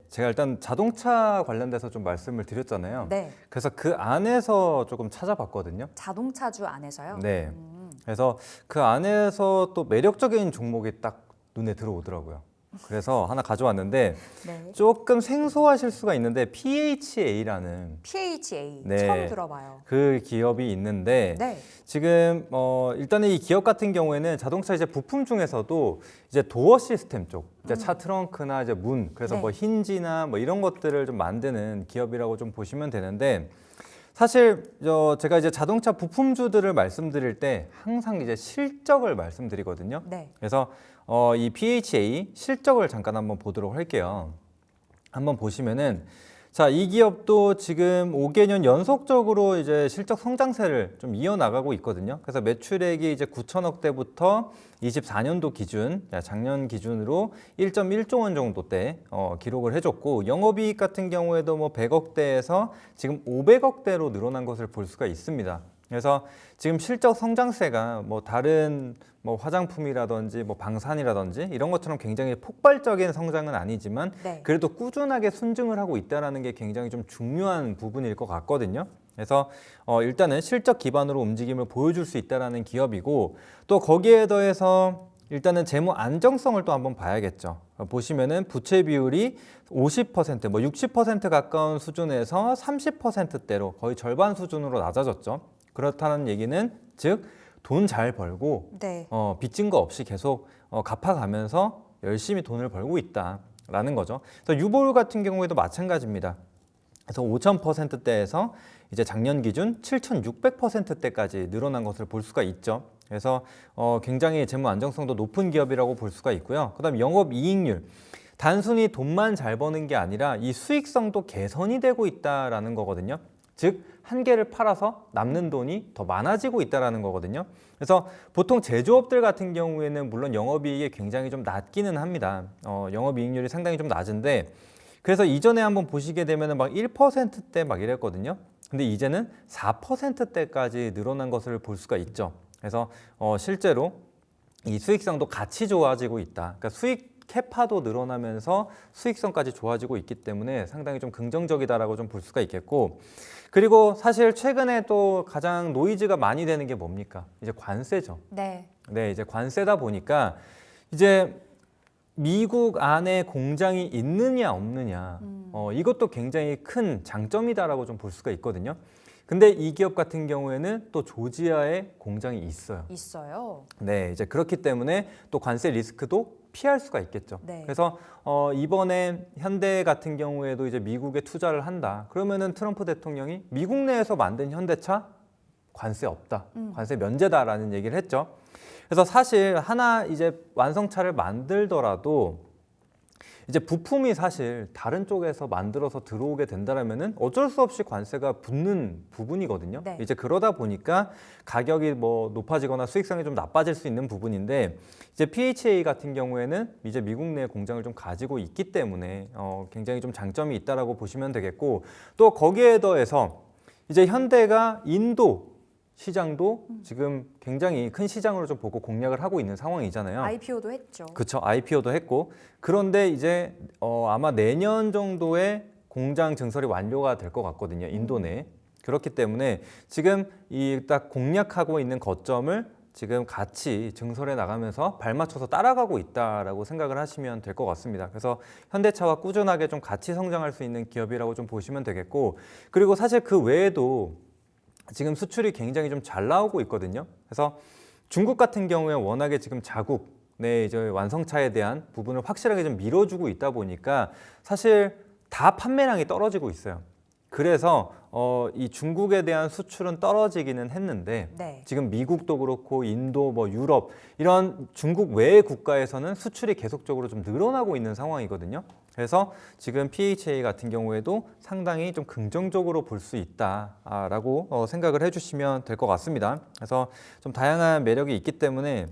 제가 일단 자동차 관련돼서 좀 말씀을 드렸잖아요. 네. 그래서 그 안에서 조금 찾아봤거든요. 자동차주 안에서요? 네. 그래서 그 안에서 또 매력적인 종목이 딱 눈에 들어오더라고요. 그래서 하나 가져왔는데 네. 조금 생소하실 수가 있는데 PHA라는 PHA 네. 처음 들어봐요. 그 기업이 있는데 네. 지금 일단은 이 기업 같은 경우에는 자동차 이제 부품 중에서도 이제 도어 시스템 쪽, 이제 차 트렁크나 이제 문, 그래서 네. 뭐 힌지나 뭐 이런 것들을 좀 만드는 기업이라고 좀 보시면 되는데 사실 제가 이제 자동차 부품주들을 말씀드릴 때 항상 이제 실적을 말씀드리거든요. 네. 그래서 이 PHA 실적을 잠깐 한번 보도록 할게요. 한번 보시면은 자, 이 기업도 지금 5개년 연속적으로 이제 실적 성장세를 좀 이어나가고 있거든요. 그래서 매출액이 이제 9천억대부터 24년도 기준, 작년 기준으로 1.1조 원 정도대 기록을 해줬고, 영업이익 같은 경우에도 뭐 100억대에서 지금 500억대로 늘어난 것을 볼 수가 있습니다. 그래서 지금 실적 성장세가 뭐 다른 뭐 화장품이라든지 뭐 방산이라든지 이런 것처럼 굉장히 폭발적인 성장은 아니지만 네. 그래도 꾸준하게 순증을 하고 있다는 게 굉장히 좀 중요한 부분일 것 같거든요. 그래서 일단은 실적 기반으로 움직임을 보여줄 수 있다는 기업이고, 또 거기에 더해서 일단은 재무 안정성을 또 한번 봐야겠죠. 보시면은 부채 비율이 50%, 뭐 60% 가까운 수준에서 30%대로 거의 절반 수준으로 낮아졌죠. 그렇다는 얘기는 즉 돈 잘 벌고 네. 빚진 거 없이 계속 갚아가면서 열심히 돈을 벌고 있다라는 거죠. 그래서 유보율 같은 경우에도 마찬가지입니다. 그래서 5,000%대에서 이제 작년 기준 7,600%대까지 늘어난 것을 볼 수가 있죠. 그래서 굉장히 재무 안정성도 높은 기업이라고 볼 수가 있고요. 그다음 영업이익률. 단순히 돈만 잘 버는 게 아니라 이 수익성도 개선이 되고 있다라는 거거든요. 즉, 한 개를 팔아서 남는 돈이 더 많아지고 있다는 거거든요. 그래서 보통 제조업들 같은 경우에는 물론 영업이익이 굉장히 좀 낮기는 합니다. 영업이익률이 상당히 좀 낮은데, 그래서 이전에 한번 보시게 되면 막 1%대 막 이랬거든요. 근데 이제는 4%대까지 늘어난 것을 볼 수가 있죠. 그래서 실제로 이 수익성도 같이 좋아지고 있다. 그러니까 수익 캐파도 늘어나면서 수익성까지 좋아지고 있기 때문에 상당히 좀 긍정적이다라고 좀 볼 수가 있겠고, 그리고 사실 최근에 또 가장 노이즈가 많이 되는 게 뭡니까? 이제 관세죠. 네. 네, 이제 관세다 보니까 이제 미국 안에 공장이 있느냐 없느냐, 이것도 굉장히 큰 장점이다라고 좀 볼 수가 있거든요. 근데 이 기업 같은 경우에는 또 조지아에 공장이 있어요. 있어요. 네, 이제 그렇기 때문에 또 관세 리스크도 피할 수가 있겠죠. 네. 그래서 이번에 현대 같은 경우에도 이제 미국에 투자를 한다. 그러면은 트럼프 대통령이 미국 내에서 만든 현대차 관세 없다, 관세 면제다라는 얘기를 했죠. 그래서 사실 하나 이제 완성차를 만들더라도 이제 부품이 사실 다른 쪽에서 만들어서 들어오게 된다면은 어쩔 수 없이 관세가 붙는 부분이거든요. 네. 이제 그러다 보니까 가격이 뭐 높아지거나 수익성이 좀 나빠질 수 있는 부분인데, 이제 PHA 같은 경우에는 이제 미국 내 공장을 좀 가지고 있기 때문에 굉장히 좀 장점이 있다라고 보시면 되겠고, 또 거기에 더해서 이제 현대가 인도 시장도 지금 굉장히 큰 시장으로 좀 보고 공략을 하고 있는 상황이잖아요. IPO도 했죠. 그렇죠. IPO도 했고, 그런데 이제 아마 내년 정도에 공장 증설이 완료가 될 것 같거든요. 인도 내에. 그렇기 때문에 지금 이 딱 공략하고 있는 거점을 지금 같이 증설해 나가면서 발맞춰서 따라가고 있다라고 생각을 하시면 될 것 같습니다. 그래서 현대차와 꾸준하게 좀 같이 성장할 수 있는 기업이라고 좀 보시면 되겠고, 그리고 사실 그 외에도 지금 수출이 굉장히 좀 잘 나오고 있거든요. 그래서 중국 같은 경우에 워낙에 지금 자국 내 이제 완성차에 대한 부분을 확실하게 좀 밀어주고 있다 보니까 사실 다 판매량이 떨어지고 있어요. 그래서 이 중국에 대한 수출은 떨어지기는 했는데 네. 지금 미국도 그렇고 인도, 뭐 유럽 이런 중국 외의 국가에서는 수출이 계속적으로 좀 늘어나고 있는 상황이거든요. 그래서 지금 PHA 같은 경우에도 상당히 좀 긍정적으로 볼 수 있다라고 생각을 해주시면 될 것 같습니다. 그래서 좀 다양한 매력이 있기 때문에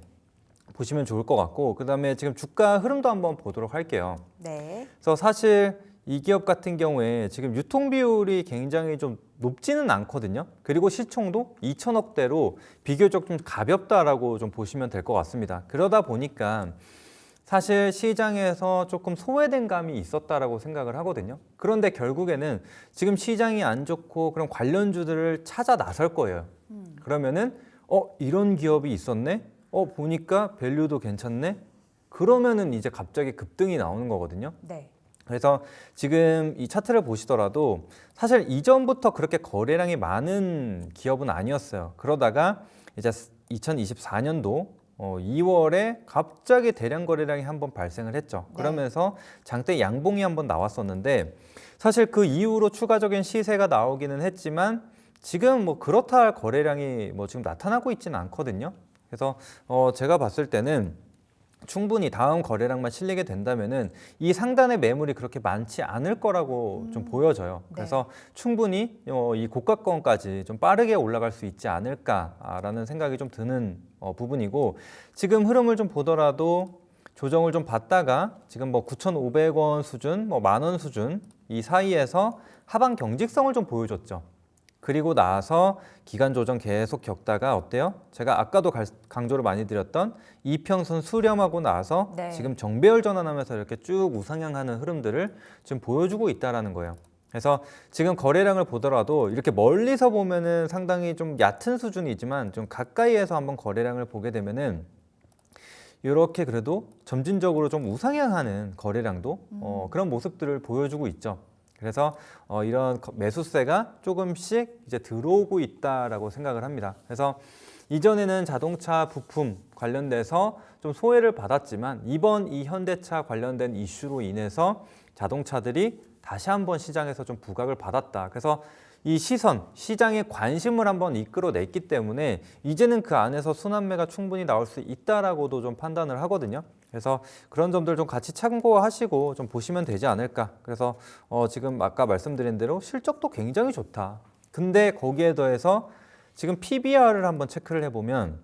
보시면 좋을 것 같고, 그다음에 지금 주가 흐름도 한번 보도록 할게요. 네. 그래서 사실 이 기업 같은 경우에 지금 유통 비율이 굉장히 좀 높지는 않거든요. 그리고 시총도 2천억대로 비교적 좀 가볍다라고 좀 보시면 될 것 같습니다. 그러다 보니까 사실 시장에서 조금 소외된 감이 있었다라고 생각을 하거든요. 그런데 결국에는 지금 시장이 안 좋고 그런 관련주들을 찾아 나설 거예요. 그러면은 이런 기업이 있었네? 보니까 밸류도 괜찮네? 그러면은 이제 갑자기 급등이 나오는 거거든요. 네. 그래서 지금 이 차트를 보시더라도 사실 이전부터 그렇게 거래량이 많은 기업은 아니었어요. 그러다가 이제 2024년도 2월에 갑자기 대량 거래량이 한번 발생을 했죠. 네. 그러면서 장대 양봉이 한번 나왔었는데 사실 그 이후로 추가적인 시세가 나오기는 했지만 지금 뭐 그렇다 할 거래량이 뭐 지금 나타나고 있지는 않거든요. 그래서 제가 봤을 때는 충분히 다음 거래량만 실리게 된다면은 이 상단의 매물이 그렇게 많지 않을 거라고 좀 보여져요. 네. 그래서 충분히 이 고가권까지 좀 빠르게 올라갈 수 있지 않을까라는 생각이 좀 드는 부분이고 지금 흐름을 좀 보더라도 조정을 좀 받다가 지금 뭐 9,500원 수준, 뭐 10,000원 수준 이 사이에서 하방 경직성을 좀 보여줬죠. 그리고 나서 기간 조정 계속 겪다가 어때요? 제가 아까도 강조를 많이 드렸던 이평선 수렴하고 나서 네. 지금 정배열 전환하면서 이렇게 쭉 우상향하는 흐름들을 지금 보여주고 있다라는 거예요. 그래서 지금 거래량을 보더라도 이렇게 멀리서 보면은 상당히 좀 얕은 수준이지만 좀 가까이에서 한번 거래량을 보게 되면은 이렇게 그래도 점진적으로 좀 우상향하는 거래량도 그런 모습들을 보여주고 있죠. 그래서 이런 매수세가 조금씩 이제 들어오고 있다라고 생각을 합니다. 그래서 이전에는 자동차 부품 관련돼서 좀 소외를 받았지만 이번 이 현대차 관련된 이슈로 인해서 자동차들이 다시 한번 시장에서 좀 부각을 받았다. 그래서 이 시장의 관심을 한번 이끌어냈기 때문에 이제는 그 안에서 순환매가 충분히 나올 수 있다라고도 좀 판단을 하거든요. 그래서 그런 점들 좀 같이 참고하시고 좀 보시면 되지 않을까. 그래서 지금 아까 말씀드린 대로 실적도 굉장히 좋다. 근데 거기에 더해서 지금 PBR을 한번 체크를 해보면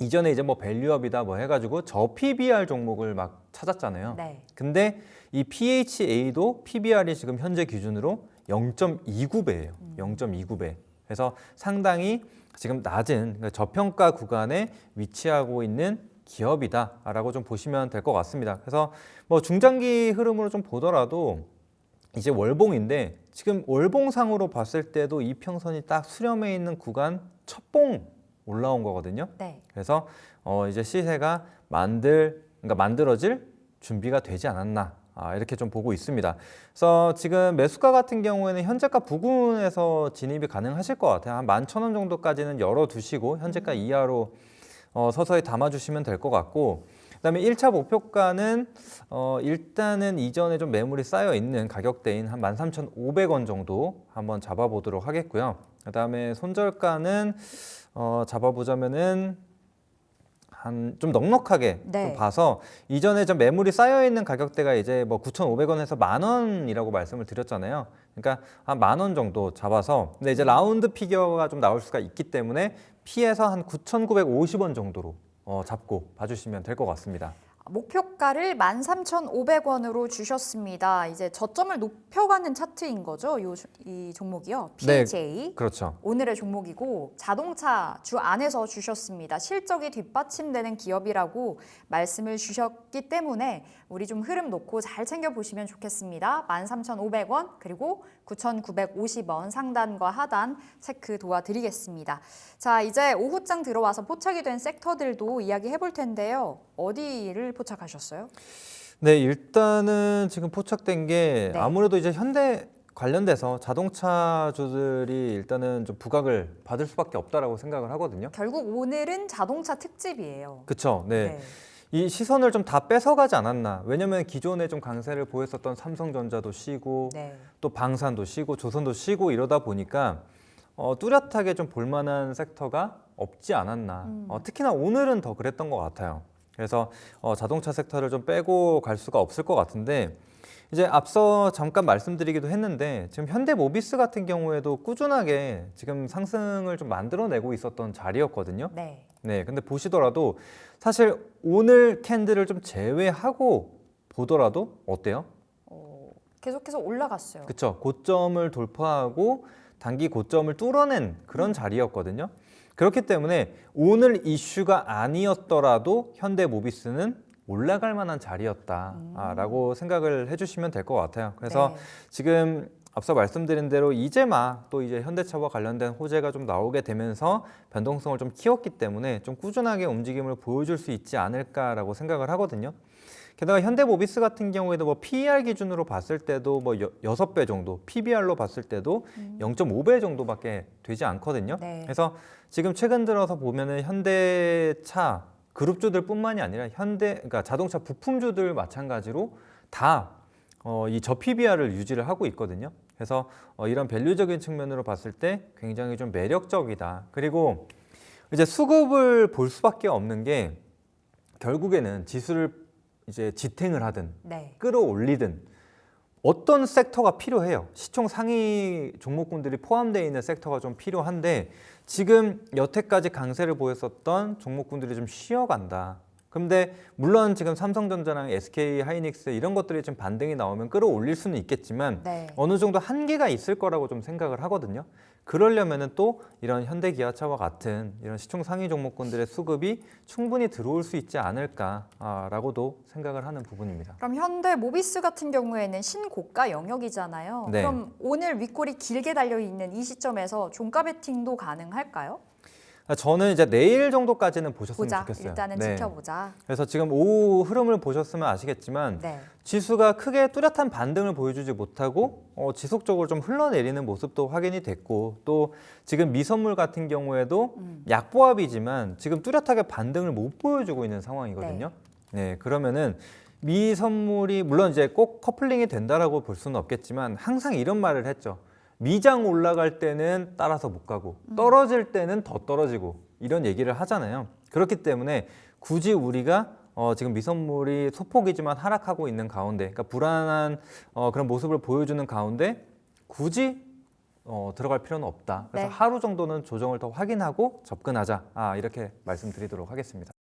이전에 이제 뭐 밸류업이다 뭐 해가지고 저 PBR 종목을 막 찾았잖아요. 네. 근데 이 PHA도 PBR이 지금 현재 기준으로 0.29배예요. 0.29배. 그래서 상당히 지금 낮은 그러니까 저평가 구간에 위치하고 있는 기업이다라고 좀 보시면 될 것 같습니다. 그래서 뭐 중장기 흐름으로 좀 보더라도 이제 월봉인데 지금 월봉상으로 봤을 때도 이평선이 딱 수렴해 있는 구간 첫봉 올라온 거거든요. 네. 그래서 이제 시세가 그러니까 만들어질 준비가 되지 않았나 이렇게 좀 보고 있습니다. 그래서 지금 매수가 같은 경우에는 현재가 부근에서 진입이 가능하실 것 같아요. 한 11,000원 정도까지는 열어두시고 현재가 이하로 서서히 담아주시면 될 것 같고 그다음에 1차 목표가는 일단은 이전에 좀 매물이 쌓여 있는 가격대인 한 13,500원 정도 한번 잡아보도록 하겠고요. 그다음에 손절가는 잡아보자면은 한 좀 넉넉하게 네. 좀 봐서 이전에 좀 매물이 쌓여 있는 가격대가 이제 뭐 9,500원에서 10,000원이라고 말씀을 드렸잖아요. 그러니까 한 10,000원 정도 잡아서 근데 이제 라운드 피겨가 좀 나올 수가 있기 때문에 피해서 한 9,950원 정도로 잡고 봐주시면 될 것 같습니다. 목표가를 13,500원으로 주셨습니다. 이제 저점을 높여가는 차트인 거죠? 이 종목이요. 네. PHA. 그렇죠. 오늘의 종목이고 자동차 주 안에서 주셨습니다. 실적이 뒷받침되는 기업이라고 말씀을 주셨기 때문에 우리 좀 흐름 놓고 잘 챙겨보시면 좋겠습니다. 13,500원 그리고 9,950원 상단과 하단 체크 도와드리겠습니다. 자, 이제 오후장 들어와서 포착이 된 섹터들도 이야기해 볼 텐데요. 어디를 포착하셨어요? 네, 일단은 지금 포착된 게 네. 아무래도 이제 현대 관련돼서 자동차주들이 일단은 좀 부각을 받을 수밖에 없다라고 생각을 하거든요. 결국 오늘은 자동차 특집이에요. 그렇죠. 네. 네. 이 시선을 좀 다 뺏어가지 않았나. 왜냐면 기존에 좀 강세를 보였었던 삼성전자도 쉬고 네. 또 방산도 쉬고 조선도 쉬고 이러다 보니까 뚜렷하게 좀 볼만한 섹터가 없지 않았나. 특히나 오늘은 더 그랬던 것 같아요. 그래서 자동차 섹터를 좀 빼고 갈 수가 없을 것 같은데 이제 앞서 잠깐 말씀드리기도 했는데 지금 현대모비스 같은 경우에도 꾸준하게 지금 상승을 좀 만들어내고 있었던 자리였거든요. 네. 네, 근데 보시더라도 사실 오늘 캔들을 좀 제외하고 보더라도 어때요? 계속해서 올라갔어요. 그쵸? 고점을 돌파하고 단기 고점을 뚫어낸 그런 자리였거든요. 그렇기 때문에 오늘 이슈가 아니었더라도 현대모비스는 올라갈 만한 자리였다라고 생각을 해주시면 될 것 같아요. 그래서 네. 지금 앞서 말씀드린 대로 이제 막 또 이제 현대차와 관련된 호재가 좀 나오게 되면서 변동성을 좀 키웠기 때문에 좀 꾸준하게 움직임을 보여줄 수 있지 않을까라고 생각을 하거든요. 게다가 현대모비스 같은 경우에도 뭐 PER 기준으로 봤을 때도 뭐 6배 정도, PBR로 봤을 때도 0.5배 정도밖에 되지 않거든요. 네. 그래서 지금 최근 들어서 보면은 현대차 그룹주들뿐만이 아니라 그러니까 자동차 부품주들 마찬가지로 다 이 저PBR을 유지를 하고 있거든요. 그래서 이런 밸류적인 측면으로 봤을 때 굉장히 좀 매력적이다. 그리고 이제 수급을 볼 수밖에 없는 게 결국에는 지수를 이제 지탱을 하든 네. 끌어올리든 어떤 섹터가 필요해요. 시총 상위 종목군들이 포함되어 있는 섹터가 좀 필요한데 지금 여태까지 강세를 보였었던 종목군들이 좀 쉬어간다. 그런데 물론 지금 삼성전자랑 SK 하이닉스 이런 것들이 좀 반등이 나오면 끌어올릴 수는 있겠지만 네. 어느 정도 한계가 있을 거라고 좀 생각을 하거든요. 그러려면은 또 이런 현대기아차와 같은 이런 시총 상위 종목군들의 수급이 충분히 들어올 수 있지 않을까라고도 생각을 하는 부분입니다. 그럼 현대모비스 같은 경우에는 신고가 영역이잖아요. 네. 그럼 오늘 윗골이 길게 달려 있는 이 시점에서 종가 베팅도 가능할까요? 저는 이제 내일 정도까지는 보셨으면 보자. 좋겠어요. 일단은 네. 지켜보자. 그래서 지금 오후 흐름을 보셨으면 아시겠지만 네. 지수가 크게 뚜렷한 반등을 보여주지 못하고 지속적으로 좀 흘러내리는 모습도 확인이 됐고 또 지금 미선물 같은 경우에도 약보합이지만 지금 뚜렷하게 반등을 못 보여주고 있는 상황이거든요. 네, 그러면은 미선물이 물론 이제 꼭 커플링이 된다라고 볼 수는 없겠지만 항상 이런 말을 했죠. 미장 올라갈 때는 따라서 못 가고 떨어질 때는 더 떨어지고 이런 얘기를 하잖아요. 그렇기 때문에 굳이 우리가 지금 미선물이 소폭이지만 하락하고 있는 가운데, 그러니까 불안한 그런 모습을 보여주는 가운데 굳이 들어갈 필요는 없다. 그래서 네. 하루 정도는 조정을 더 확인하고 접근하자. 이렇게 말씀드리도록 하겠습니다.